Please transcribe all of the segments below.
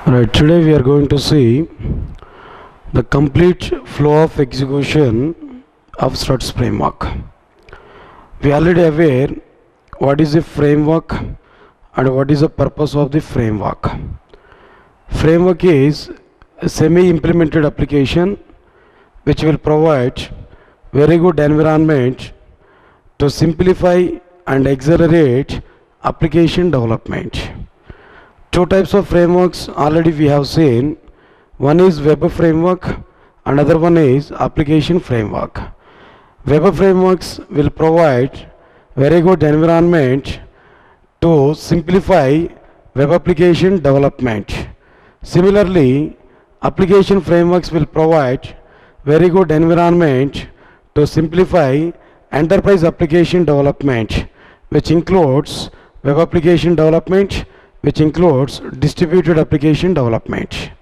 Right, today we are going to see the complete flow of execution of Struts framework. We are already aware what is the framework and what is the purpose of the framework. Framework is a semi-implemented application which will provide very good environment to simplify and accelerate application development. Two types of frameworks already we have seen. One is web framework, another one is application framework. Web frameworks will provide very good environment to simplify web application development. Similarly, application frameworks will provide very good environment to simplify enterprise application development, which includes web application development, which includes distributed application development.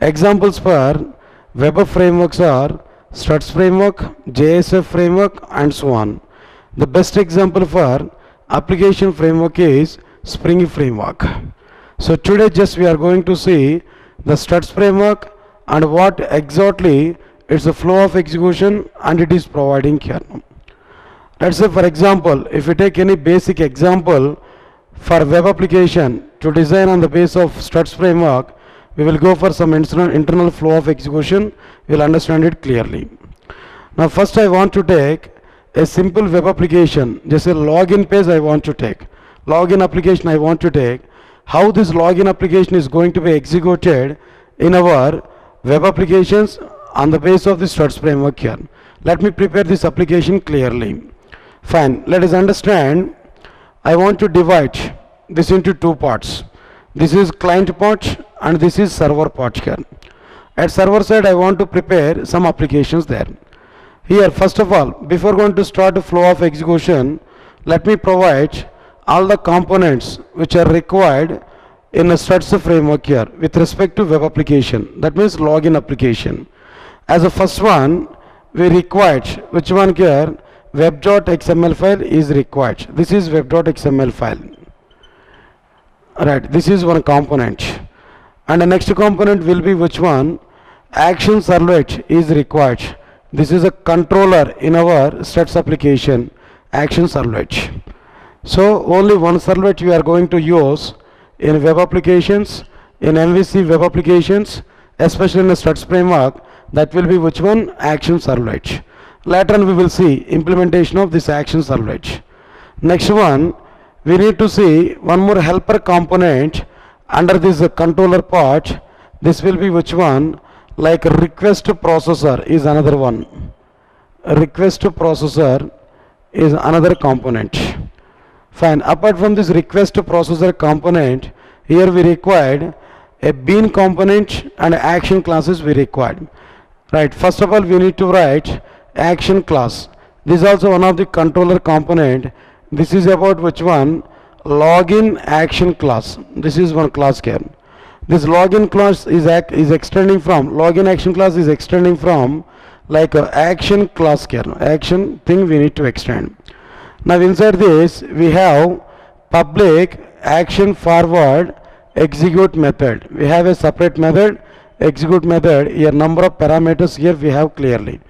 Examples for web frameworks are Struts framework, JSF framework, and so on. The best example for application framework is Spring framework. So today just we are going to see the Struts framework and what exactly is the flow of execution and it is providing here. Let's say for example, if we take any basic example for web application to design on the base of Struts framework, we will go for some internal flow of execution. We will understand it clearly. Now first I want to take a simple web application, just a login page I want to take. Login application I want to take. How this login application is going to be executed in our web applications on the base of the Struts framework here. Let me prepare this application clearly. Fine, let us understand. I want to divide this into two parts. This is client part and this is server part here. At server side I want to prepare some applications there. Here first of all, before going to start the flow of execution, let me provide all the components which are required in a Struts framework here with respect to web application. That means login application. As a first one, we required which one here? Web.xml file is required. This is web.xml file. Right, this is one component. And the next component will be which one? Action servlet is required. This is a controller in our Struts application, action servlet. So only one servlet we are going to use in web applications, in MVC web applications, especially in the Struts framework. That will be which one? Action servlet. Later on we will see implementation of this action servlet. Next one, we need to see one more helper component under this controller part. This will be which one? Like request processor is another one. Request processor is another component. Fine. Apart from this request processor component, here we required a bean component and action classes we required. Right. First of all, we need to write action class. This is also one of the controller component. This is about which one? Login action class. This is one class here. This login class is extending from login action class is extending from like a action class here. Action thing we need to extend. Now inside this we have public action forward execute method. We have a separate method, execute method. Here number of parameters here we have clearly.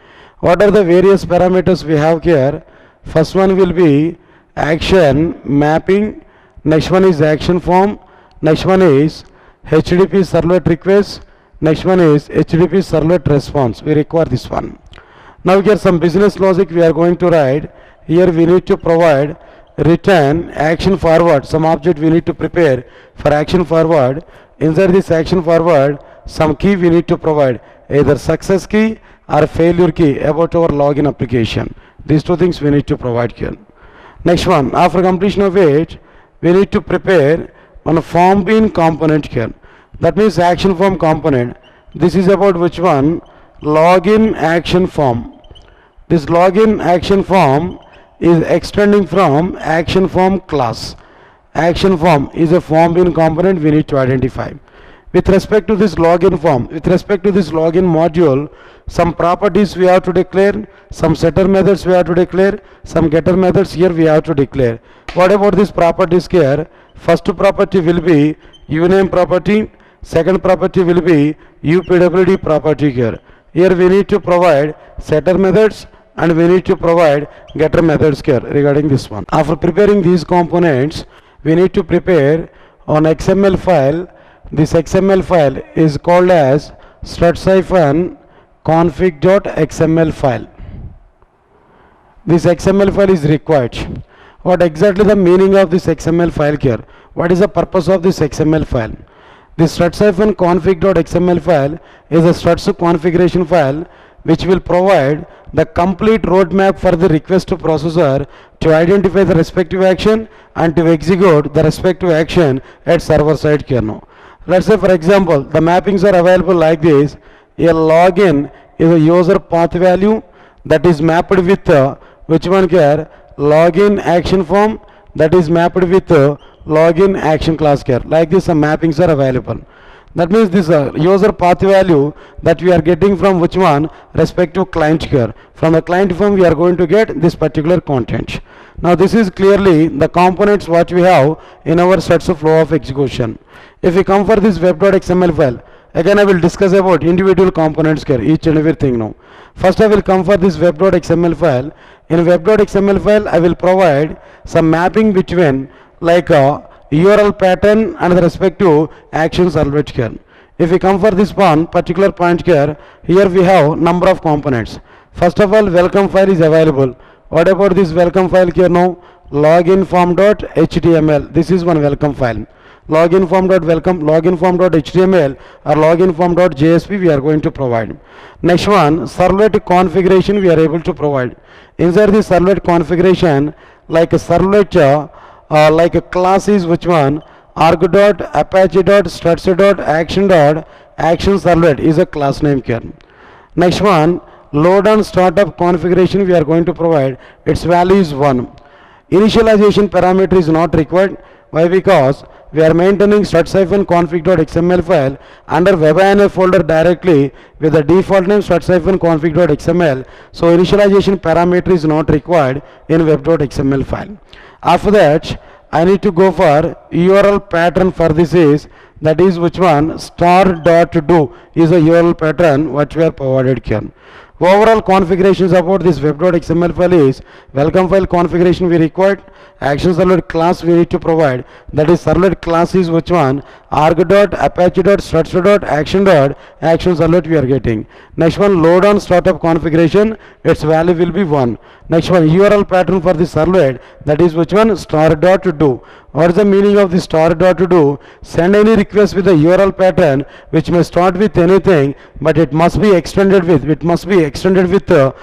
What are the various parameters we have here? First one will be action mapping, next one is action form, next one is HTTP servlet request, next one is HTTP servlet response. We require this one. Now here some business logic we are going to write. Here we need to provide return action forward. Some object we need to prepare for action forward. Inside this action forward, some key we need to provide, either success key or failure key about our login application. These two things we need to provide here. Next one, after completion of it, we need to prepare one form bean component here. That means action form component. This is about which one? Login action form. This login action form is extending from action form class. Action form is a form bean component we need to identify. With respect to this login form, with respect to this login module, some properties we have to declare, some setter methods we have to declare, some getter methods here we have to declare. What about these properties here? First property will be uname property, Second property will be UPWD property here. Here we need to provide setter methods and we need to provide getter methods here regarding this one. After preparing these components, we need to prepare an XML file. This XML file is called as struts-config.xml file. This XML file is required. What exactly the meaning of this XML file here? What is the purpose of this XML file? This struts-config.xml file is a struts configuration file which will provide the complete roadmap for the request processor to identify the respective action and to execute the respective action at server side kernel. Let's say for example the mappings are available like this. A login is a user path value that is mapped with which one here? Login action form that is mapped with login action class here. Like this some mappings are available. That means this user path value that we are getting from which one? Respective client here. From the client form we are going to get this particular content. Now this is clearly the components what we have in our struts flow of execution. If we come for this web.xml file, again I will discuss about individual components here, each and everything now. First I will come for this web.xml file. In web.xml file I will provide some mapping between like a URL pattern and the respective action servlet here. If we come for this one particular point here, here we have number of components. First of all welcome file is available. What about this welcome file here now? Login form.html. This is one welcome file. Login form.html or login form.jsp we are going to provide. Next one, servlet configuration we are able to provide. Inside the servlet configuration, like a servlet like a class is which one? arg.apache.struts.action.action servlet is a class name here. Next one, load and startup configuration we are going to provide. Its value is 1. Initialization parameter is not required. Why? Because we are maintaining struts-config.xml file under webinf folder directly with the default name struts-config.xml. So initialization parameter is not required in web.xml file. After that I need to go for URL pattern for this is that is which one? star.do is a URL pattern what we are provided here. Overall configurations about this web.xml file is welcome file configuration we required, action servlet class we need to provide, that is servlet class is which one? arg.apache.struts.action.action servlet we are getting. Next one, load on startup configuration, its value will be 1. Next one, URL pattern for the servlet, that is which one? star.do. What is the meaning of this star.do? Send any request with the URL pattern which may start with anything but it must be extended with the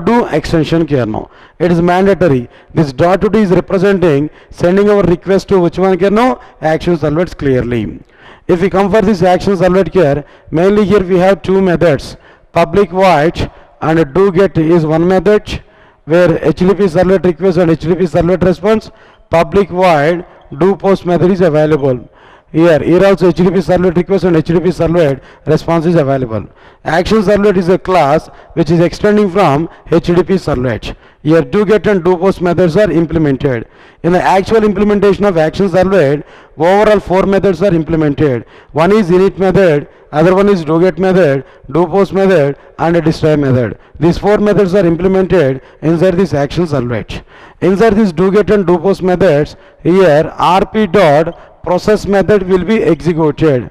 .do extension here now. It is mandatory. This .do is representing sending our request to which one here now? Action servlets clearly. If we come for this action servlet here, mainly here we have two methods. Public void and do get is one method where HTTP servlet request and HTTP servlet response. Public void do post method is available. Here also HTTP servlet request and HTTP servlet response is available. Action servlet is a class which is extending from HTTP servlet. Here do get and do post methods are implemented. In the actual implementation of action servlet, overall 4 methods are implemented. One is init method, other one is do get method, do post method and a destroy method. These 4 methods are implemented inside this action servlet. Inside this do get and do post methods, here rp.process method will be executed.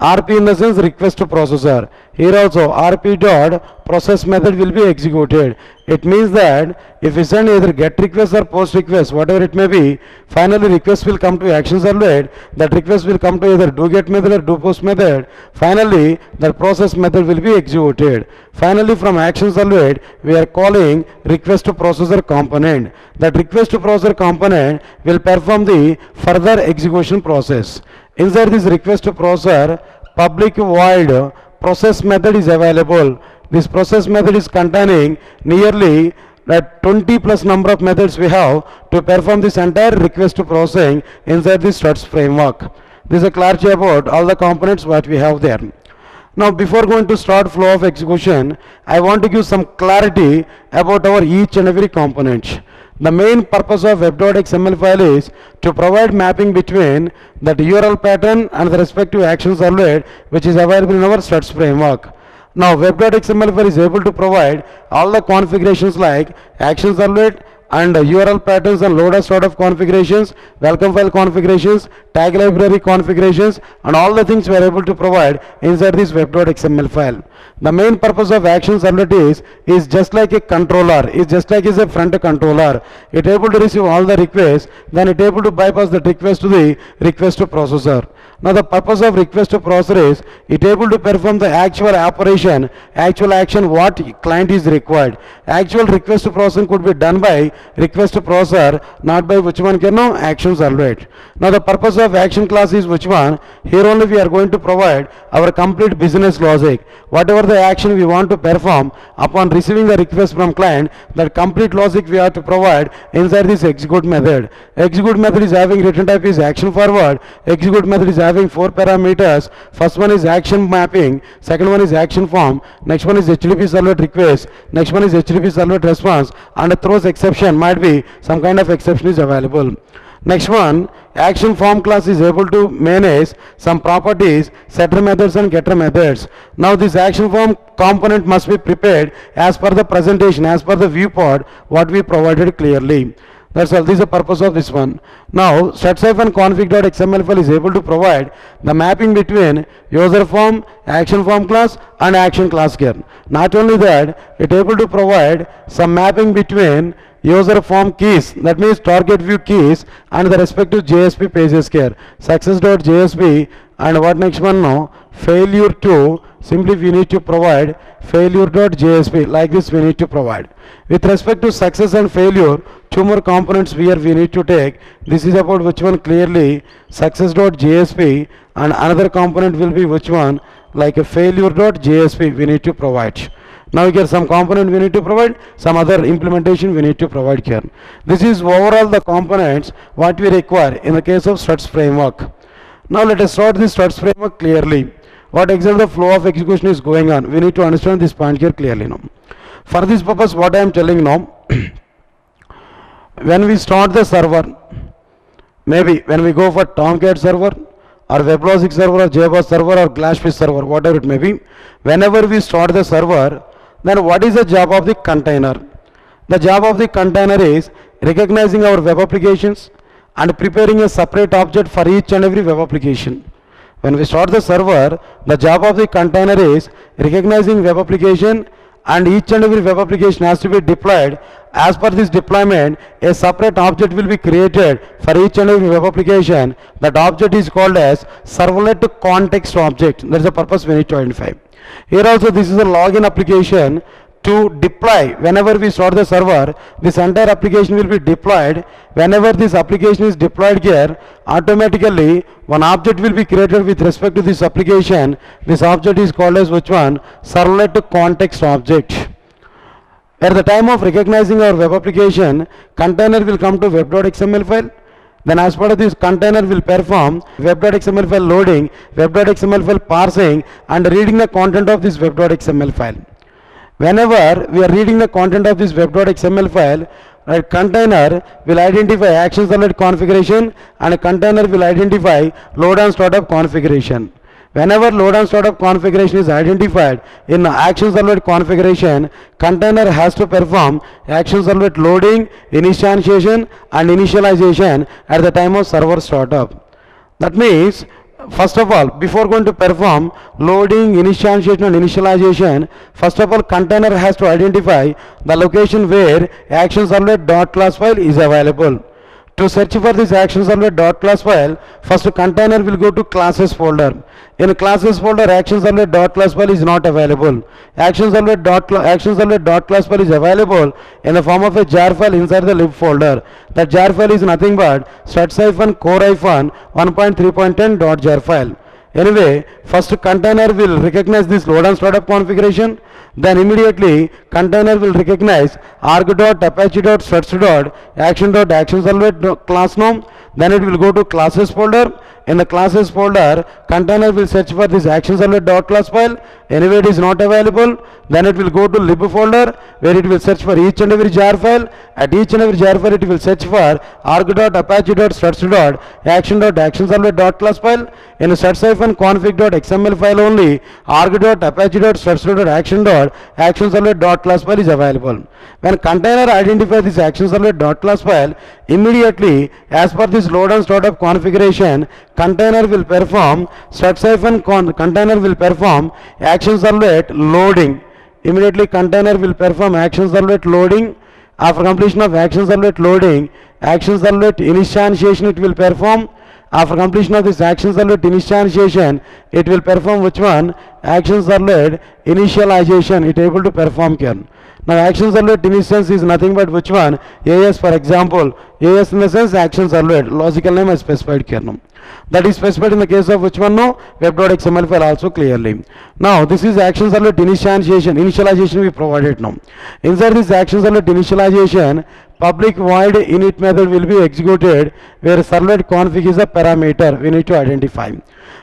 RP in the sense request to processor. Here also rp.process method will be executed. It means that if we send either get request or post request, whatever it may be, finally request will come to action servlet. That request will come to either do get method or do post method. Finally, the process method will be executed. Finally, from action servlet, we are calling request to processor component. That request to processor component will perform the further execution process. Inside this request to processor, public void process method is available. This process method is containing nearly 20 plus number of methods we have to perform this entire request to processing inside the struts framework. This is a clarity about all the components what we have there. Now before going to start flow of execution, I want to give some clarity about our each and every component. The main purpose of web.xml file is to provide mapping between that URL pattern and the respective action servlet which is available in our struts framework. Now web.xml file is able to provide all the configurations like action servlet and URL patterns and load as sort of configurations, welcome file configurations, tag library configurations, and all the things we are able to provide inside this web.xml file. The main purpose of action servlet is just like a controller, is just like is a front controller. It able to receive all the requests, then it able to bypass the request to the request to processor. Now the purpose of request to processor is it able to perform the actual operation, actual action what client is required. Actual request to processing could be done by request to processor, not by which one can know action servlet. Now the purpose of action class is which one? Here only we are going to provide our complete business logic. Whatever the action we want to perform upon receiving the request from client, that complete logic we have to provide inside this execute method. Execute method is having return type is action forward. Execute method is having 4 parameters. First one is action mapping, second one is action form, next one is HTTP servlet request, next one is HTTP servlet response, and a throws exception might be some kind of exception is available. Next one, action form class is able to manage some properties, setter methods and getter methods. Now this action form component must be prepared as per the presentation, as per the viewport what we provided clearly. That's all. This is the purpose of this one. Now struts-config.xml file is able to provide the mapping between user form, action form class and action class here. Not only that, it able to provide some mapping between user form keys, that means target view keys, and the respective JSP pages here. Success.jsp and what next one now? Failure to, simply we need to provide failure.jsp, like this we need to provide. With respect to success and failure, two more components here we need to take. This is about which one clearly success.jsp, and another component will be which one, like a failure.jsp we need to provide. Now here some component we need to provide, some other implementation we need to provide here. This is overall the components what we require in the case of struts framework. Now let us start this struts framework clearly. What exactly the flow of execution is going on? We need to understand this point here clearly now. For this purpose what I am telling now, when we start the server, maybe when we go for Tomcat server or WebLogic server or JBoss server or Glassfish server, whatever it may be, whenever we start the server, then what is the job of the container? The job of the container is recognizing our web applications and preparing a separate object for each and every web application. When we start the server, the job of the container is recognizing web application, and each and every web application has to be deployed. As per this deployment, a separate object will be created for each and every web application. That object is called as servlet context object. That is the purpose we need to identify. Here also this is a login application to deploy. Whenever we start the server, this entire application will be deployed. Whenever this application is deployed here, automatically one object will be created with respect to this application. This object is called as which one? Servlet context object. At the time of recognizing our web application, container will come to web.xml file. Then as part of this, container will perform web.xml file loading, web.xml file parsing, and reading the content of this web.xml file. Whenever we are reading the content of this web.xml file, a container will identify action servlet configuration, and a container will identify load and startup configuration. Whenever load and startup configuration is identified in action servlet configuration, container has to perform action servlet loading, initialization and initialization at the time of server startup. That means, first of all, before going to perform loading, initialization and initialization, first of all container has to identify the location where action servlet.class file is available. To search for this action servlet.class file, first container will go to classes folder. In classes folder, action servlet.class file is not available. Action servlet.class file is available in the form of a jar file inside the lib folder. That jar file is nothing but struts-core-1.3.10.jar file. Anyway, first container will recognize this load and startup configuration. Then immediately container will recognize arg.apache.struts.action.actionServlet class name. then it will go to classes folder. In the classes folder, container will search for this action servlet dot class file. Anyway it is not available, then it will go to lib folder, where it will search for each and every jar file. At each and every jar file it will search for arg.apache.struts.action.actionservlet.class file. In a struts-config.xml file only arg.apache.struts.action.actionservlet.class file is available. When container identifies this actionservlet.class file, immediately as per this load and startup configuration, container will perform container will perform action servlet loading. Immediately container will perform action servlet loading. After completion of action servlet loading, action servlet initialization it will perform. After completion of this action servlet initialization, it will perform which one? Action servlet initialization it able to perform here. Now action servlet instance is nothing but which one? AS, for example. AS in the sense action servlet. Logical name is specified here. No. That is specified in the case of which one? No, web.xml file also clearly. Now this is action servlet initialization we provided now. Inside this action servlet initialization, public void init method will be executed, where servlet config is a parameter we need to identify.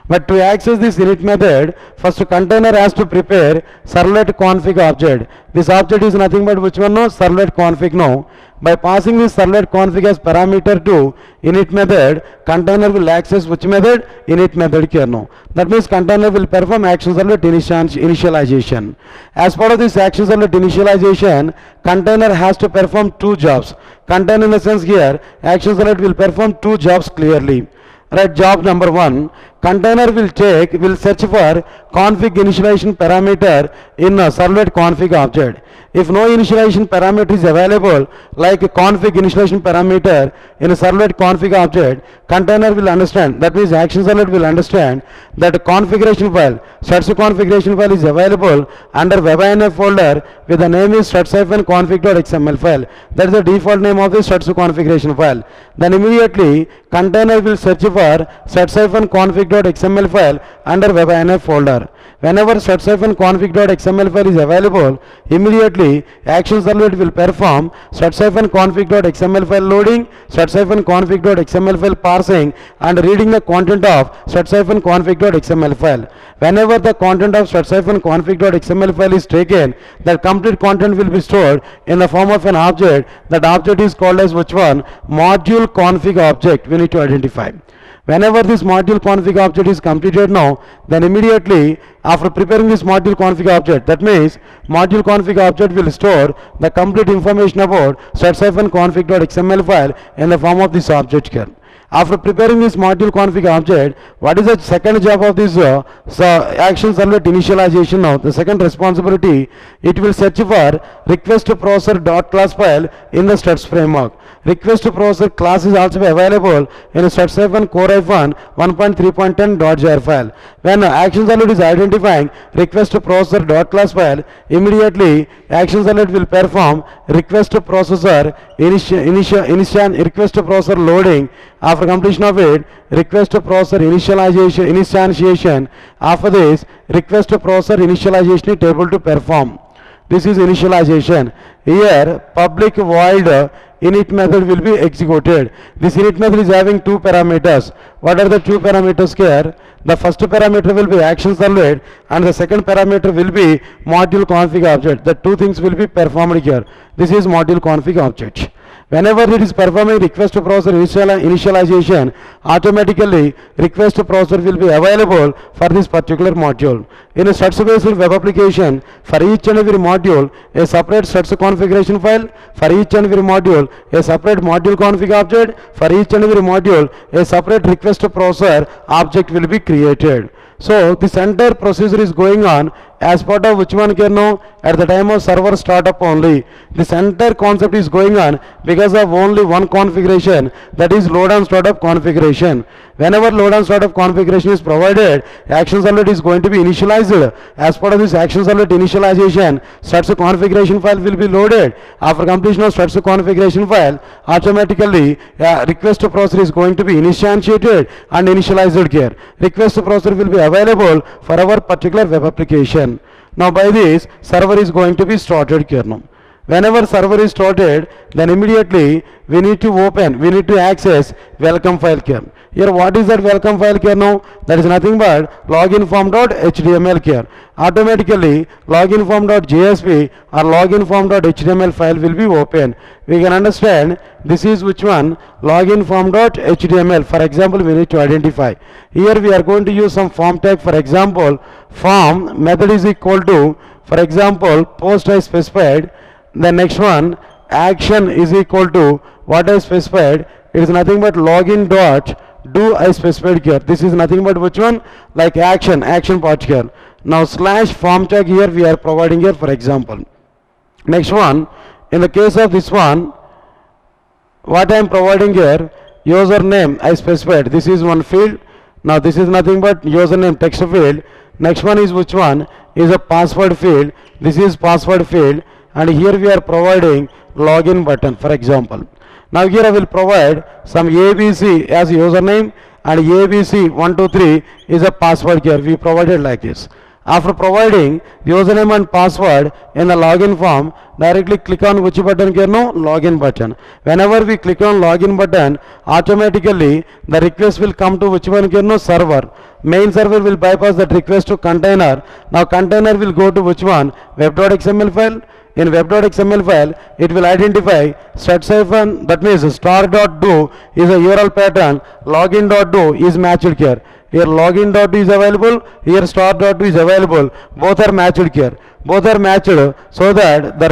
But to access this init method, first container has to prepare servlet config object. This object is nothing but which one? No, servlet config. No. By passing this servlet config as parameter to init method, container will access which method? Init method here. No. That means container will perform action servlet initialization. As part of this action servlet initialization, container has to perform two jobs. Container in the sense here, action servlet will perform two jobs clearly. Right, job number one, container will search for config initialization parameter in a servlet config object. If no initialization parameter is available, like a config initialization parameter in a servlet config object, container will understand, that means action servlet will understand that a configuration file, struts configuration file is available under webinf folder with the name is struts-config.xml file. That is the default name of the struts configuration file. Then immediately container will search for struts-config.xml file under webinf folder. Whenever struts-config.xml file is available, immediately action servlet will perform struts-config.xml file loading, struts-config.xml file parsing, and reading the content of struts-config.xml file. Whenever the content of struts-config.xml file is taken, the complete content will be stored in the form of an object. That object is called as which one? Module config object we need to identify. Whenever this module config object is completed now, then immediately after preparing this module config object, that means module config object will store the complete information about struts-config.xml file in the form of this object here. After preparing this module config object, what is the second job of this action servlet initialization now? The second responsibility, it will search for request processor.class file in the struts framework. Request processor class is also available in a struts-core 1.3.10.jar file. When action servlet is identifying request processor.class file, immediately action servlet will perform request processor request processor loading. After completion of it, request processor initialization. After this, request processor initialization is able to perform. This is initialization. Here public void init method will be executed. This init method is having two parameters. What are the two parameters here? The first parameter will be action servlet and the second parameter will be module config object. The two things will be performed here. This is module config object. Whenever it is performing request processor initialization, automatically request processor will be available for this particular module. In a struts-based web application, for each and every module, a separate struts configuration file, for each and every module, a separate module config object, for each and every module, a separate request processor object will be created. So this entire procedure is going on as part of which one can know at the time of server startup only. This entire concept is going on because of only one configuration, that is load and startup configuration. Whenever load and startup configuration is provided, action servlet is going to be initialized. As part of this action servlet initialization, struts configuration file will be loaded. After completion of struts configuration file, automatically request processor is going to be initiated and initialized here. Request processor will be available for our particular web application. Now by this, server is going to be started here now. Whenever server is started, then immediately we need to access welcome file here. Here what is that welcome file here now? That is nothing but login form.html here. Automatically login form.jsp or login form.html file will be open. We can understand this is which one? Login form.html. For example, we need to identify. Here we are going to use some form tag. For example, form method is equal to, for example, post I specified. The next one, action is equal to what I specified. It is nothing but login dot do I specified here. This is nothing but which one? Like action part here. Now slash form tag here we are providing here, for example. Next one, in the case of this one, what I am providing here, username I specified. This is one field. Now this is nothing but username text field. Next one is which one? Is a password field. This is password field, and here we are providing login button, for example. Now here I will provide some ABC as username and ABC123 is a password here. We provided like this. After providing username and password in the login form, directly click on which button here now? Login button. Whenever we click on login button, automatically the request will come to which one here now? Server. Main server will bypass that request to container. Now container will go to which one? Web.xml file. In web.xml file, it will identify set-, that means star.do is a URL pattern, login.do is matched here. Here login.do is available, here star.do is available. Both are matched here. Both are matched so that the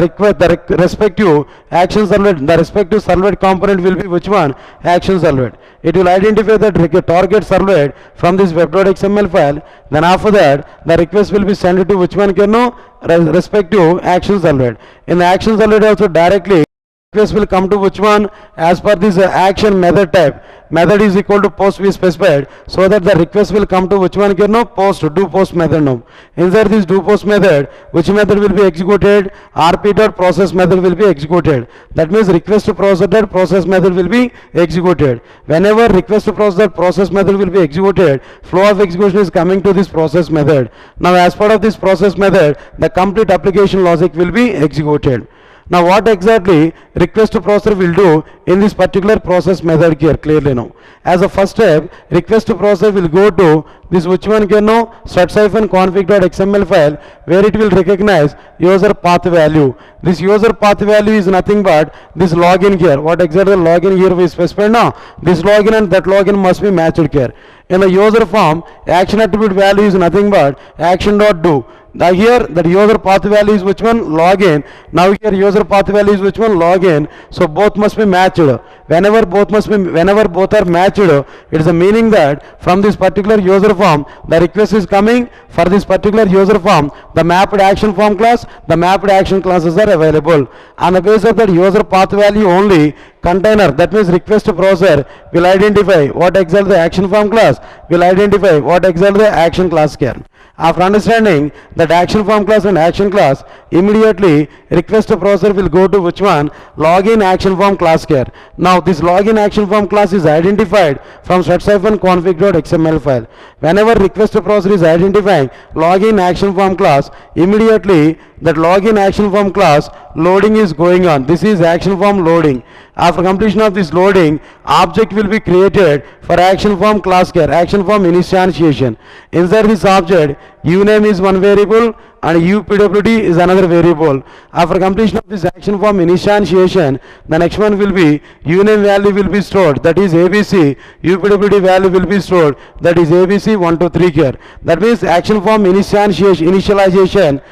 respective action servlet, the respective servlet component will be which one? Action servlet. It will identify the target servlet from this web.xml file. Then after that, the request will be sent to which one can know? Respective action servlet. In the action servlet also directly request will come to which one? As per this action method type. Method is equal to post we specified, so that the request will come to which one can know? Post, do post method now. Inside this do post method, which method will be executed? rp.process method will be executed. That means request to process method will be executed. Whenever request to process method will be executed, flow of execution is coming to this process method. Now as part of this process method, the complete application logic will be executed. Now what exactly request to processor will do in this particular process method here clearly now. As a first step, request to processor will go to this which one can know? struts-config.xml file, where it will recognize user path value. This user path value is nothing but this login here. What exactly login here we specified now? This login and that login must be matched here. In the user form, action attribute value is nothing but action.do. Now here that user path value is which one? Login. Now here user path value is which one? Login. So both must be matched. Whenever both are matched, it is the meaning that from this particular user form the request is coming for this particular user form. The mapped action form class, the mapped action classes are available. On the basis of that user path value only, container, that means request to processor, will identify what exactly the action form class, will identify what exactly the action class can. After understanding that action form class and action class, immediately request to processor will go to which one? Login action form class here. Now this login action form class is identified from struts-config.xml file. Whenever request to processor is identifying login action form class, immediately that login action form class loading is going on. This is action form loading. After completion of this loading, object will be created for action form class here, action form instantiation. Inside this object, uname is one variable and upwd is another variable. After completion of this action form instantiation, the next one will be uname value will be stored, that is abc, upwd value will be stored, that is abc123 here. That means action form initialization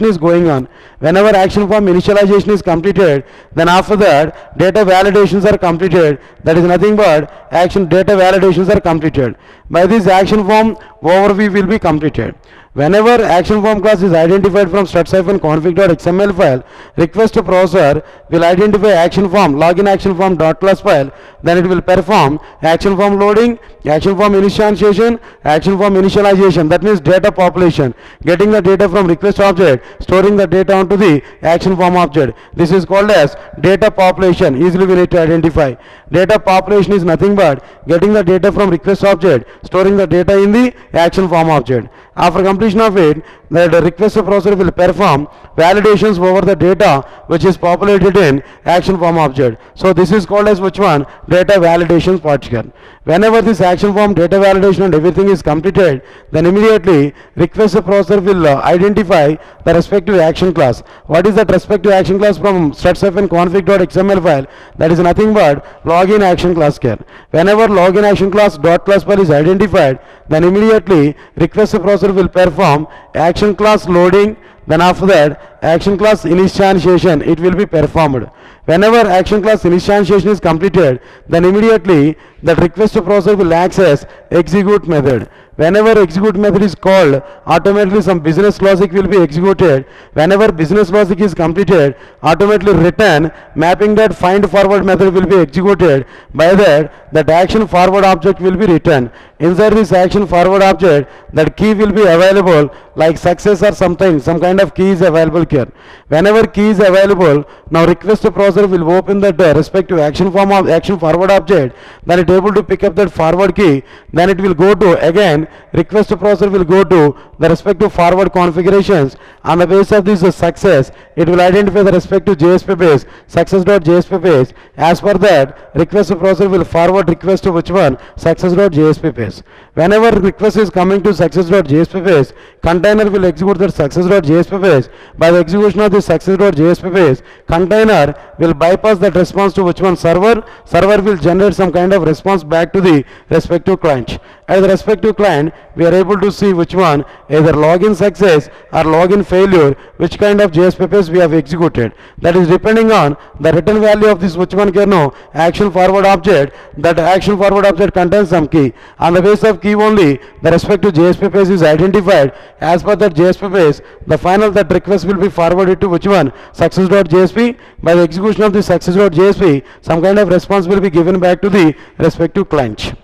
is going on. Whenever action form initialization is completed, then after that data validations are completed. That is nothing but action data validations are completed. By this action form overview will be completed. Whenever action form class is identified from struts-config.xml file, request to processor will identify action form, login action form .class file, then it will perform action form loading, action form instantiation, action form initialization, that means data population, getting the data from request object, storing the data onto the action form object. This is called as data population. Easily we need to identify. Data population is nothing but getting the data from request object, storing the data in the action form object. After completion of it, the request processor will perform validations over the data which is populated in action form object. So this is called as which one? Data validations particle. Whenever this action form data validation and everything is completed, then immediately request processor will identify the respective action class. What is that respective action class from struts.fn config.xml file? That is nothing but login action class here. Whenever login action class dot class file is identified, then immediately request processor will perform action class loading. Then after that, action class initialization it will be performed. Whenever action class initialization is completed, then immediately that request processor will access execute method. Whenever execute method is called, automatically some business logic will be executed. Whenever business logic is completed, automatically return mapping that find forward method will be executed. By that action forward object will be returned. Inside this action forward object, that key will be available like success or something, some kind of key is available here. Whenever key is available, now request processor will open that respective action form of action forward object, then it able to pick up that forward key, then it will go to again request processor will go to the respective forward configurations. On the basis of this success, it will identify the respective JSP base success.jsp base. As per that, request processor will forward request to which one? Success.jsp base. Whenever request is coming to success.jsp base, container will execute that success.jsp base. By the execution of the success.jsp base, container will bypass that response to which one? Server. Server will generate some kind of response back to the respective client. At the respective client, we are able to see which one, either login success or login failure, which kind of JSP base we have executed. That is depending on the return value of this which one kernel action forward object. That action forward object contains some key. On the basis of key only, the respective JSP base is identified. As per that JSP base, the final that request will be forwarded to which one? Success.jsp. By the execution of the success.jsp, some kind of response will be given back to the respective client.